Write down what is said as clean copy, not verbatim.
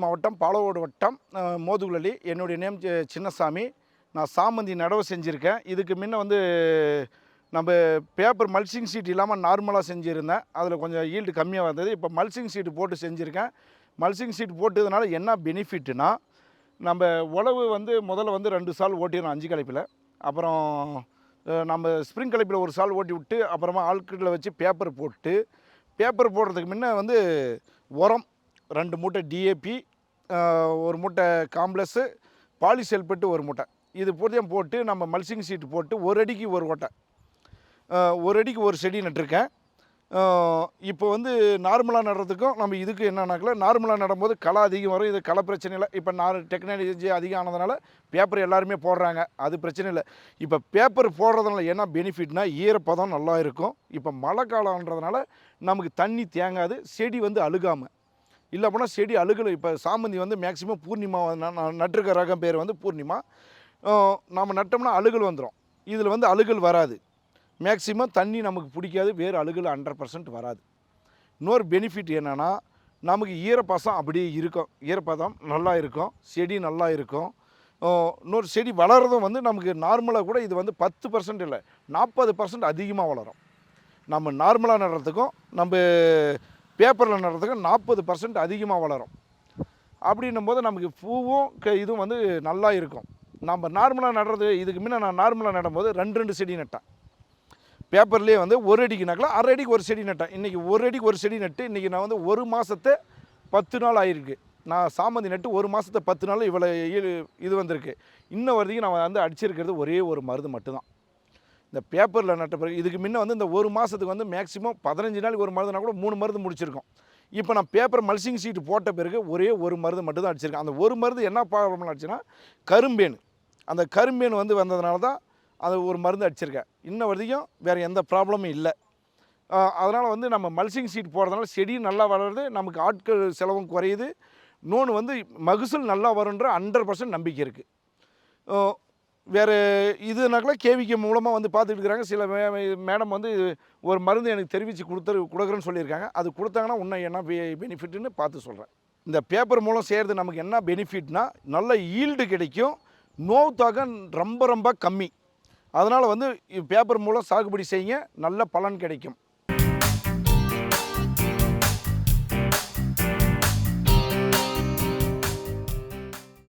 மாவட்டம், பாலவோடு வட்டம், மோதுகுழலி. என்னுடைய நேம் சின்னசாமி. நான் சாமந்தி நடவு செஞ்சுருக்கேன். இதுக்கு முன்ன வந்து நம்ம பேப்பர் மல்சிங் ஷீட் இல்லாமல் நார்மலாக செஞ்சுருந்தேன். அதில் கொஞ்சம் ஈல்டு கம்மியாக வந்தது. இப்போ மல்சிங் ஷீட்டு போட்டு செஞ்சுருக்கேன். மல்சிங் ஷீட் போட்டதுனால என்ன பெனிஃபிட்னா, நம்ம உழவு வந்து முதல்ல வந்து 2 சால் ஓட்டிடணும் 5 கலப்பில். அப்புறம் நம்ம ஸ்ப்ரிங் கலப்பில் ஒரு சால் ஓட்டி விட்டு, அப்புறமா ஆட்களில் வச்சு பேப்பர் போட்டு, பேப்பர் போடுறதுக்கு முன்ன வந்து உரம் 2 மூட்டை டிஏபி, 1 மூட்டை காம்ப்ளெக்ஸு, பாலிசல்பேட்டு 1 மூட்டை, இது பூஜ்ஜியம் போட்டு நம்ம மல்சிங் ஷீட் போட்டு 1 அடிக்கு 1 ஓட்டை, 1 அடிக்கு 1 செடி நட்டிருக்கேன். இப்போ வந்து நார்மலாக நடுறதுக்கும் நம்ம இதுக்கு என்னன்னாக்கல, நார்மலாக நடும்போது களை அதிகம் வரும். இது களை பிரச்சனை இல்லை. இப்போ டெக்னாலஜி அதிகம் ஆனதுனால பேப்பர் எல்லாருமே போடுறாங்க, அது பிரச்சனை இல்லை. இப்போ பேப்பர் போடுறதுனால என்ன பெனிஃபிட்னா, ஈரப்பதம் நல்லா இருக்கும். இப்போ மழை காலம்ன்றதுனால நமக்கு தண்ணி தேங்காது, செடி வந்து அழுகாமல். இல்லை போனால் செடி அழுகலை. இப்போ சாமந்தி வந்து மேக்ஸிமம் பூர்ணிமா நட்டிருக்க ரகம் பேர் வந்து பூர்ணிமா. நம்ம நட்டோம்னா அழுகல் வந்துடும். இதில் வந்து அழுகல் வராது. மேக்ஸிமம் தண்ணி நமக்கு பிடிக்காது, வேறு அழுகல் 100% வராது. இன்னொரு பெனிஃபிட் என்னென்னா, நமக்கு ஈரப்பசம் அப்படியே இருக்கும். ஈரப்பதம் நல்லா இருக்கும், செடி நல்லா இருக்கும். இன்னொரு செடி வளர்றதும் வந்து நமக்கு நார்மலாக கூட இது வந்து 10% இல்லை, 40% அதிகமாக வளரும். நம்ம நார்மலாக நடுறதுக்கும் நம்ம பேப்பரில் நடுறதுக்கும் 40% அதிகமாக வளரும். அப்படின்னும் போது நமக்கு பூவும் இதுவும் வந்து நல்லா இருக்கும். நம்ம நார்மலாக நடுறது, இதுக்கு முன்னே நான் நார்மலாக நடும்போது 2 செடி நட்டேன். பேப்பர்லேயே வந்து 1 அடிக்கு நட்டலாம், 1/2 அடிக்கு 1 செடி நட்டேன். இன்றைக்கி 1 அடிக்கு 1 செடி நட்டு இன்றைக்கி நான் வந்து 1 மாதத்தை 10 நாள் ஆகிருக்கு. நான் சாமந்தி நட்டு 1 மாதத்தை 10 நாள் இவ்வளோ இது வந்திருக்கு. இன்ன வரைக்கும் நான் வந்து அடிச்சிருக்கிறது ஒரே ஒரு மருந்து மட்டும்தான். இந்த பேப்பரில் நட்ட பிறகு இதுக்கு முன்ன வந்து இந்த 1 மாதத்துக்கு வந்து மேக்ஸிமம் 15 நாளைக்கு ஒரு மருந்துனா கூட 3 மருந்து முடிச்சிருக்கோம். இப்போ நான் பேப்பர் மல்சிங் ஷீட் போட்ட பிறகு ஒரே ஒரு மருந்து மட்டும் தான் அடிச்சிருக்கேன். அந்த ஒரு மருந்து என்ன ப்ராப்ளம் ஆச்சுன்னா, கரும்பேனு. அந்த கரும்பேனு வந்து வந்ததுனால தான் அது ஒரு மருந்து அடிச்சிருக்கேன். இன்ன வரைக்கும் வேறு எந்த ப்ராப்ளமும் இல்லை. அதனால் வந்து நம்ம மல்சிங் ஷீட் போடுறதுனால செடியும் நல்லா வளருது, நமக்கு ஆட்கள் செலவும் குறையுது. இன்னொன்று வந்து மகசூல் நல்லா வருன்ற 100% நம்பிக்கை இருக்குது. வேறு இதுனாக்கல கேவிகே மூலமாக வந்து பார்த்துட்டு இருக்கிறாங்க. சில மேடம் வந்து ஒரு மருந்து எனக்கு தெரிவித்து கொடுக்குறேன்னு சொல்லியிருக்காங்க. அது கொடுத்தாங்கன்னா இன்னும் என்ன பெனிஃபிட்னு பார்த்து சொல்கிறேன். இந்த பேப்பர் மூலம் செய்கிறது நமக்கு என்ன பெனிஃபிட்னா, நல்ல ஈல்டு கிடைக்கும், நோவு தாக்கம் ரொம்ப ரொம்ப கம்மி. அதனால் வந்து பேப்பர் மூலம் சாகுபடி செய்யுங்க, நல்ல பலன் கிடைக்கும்.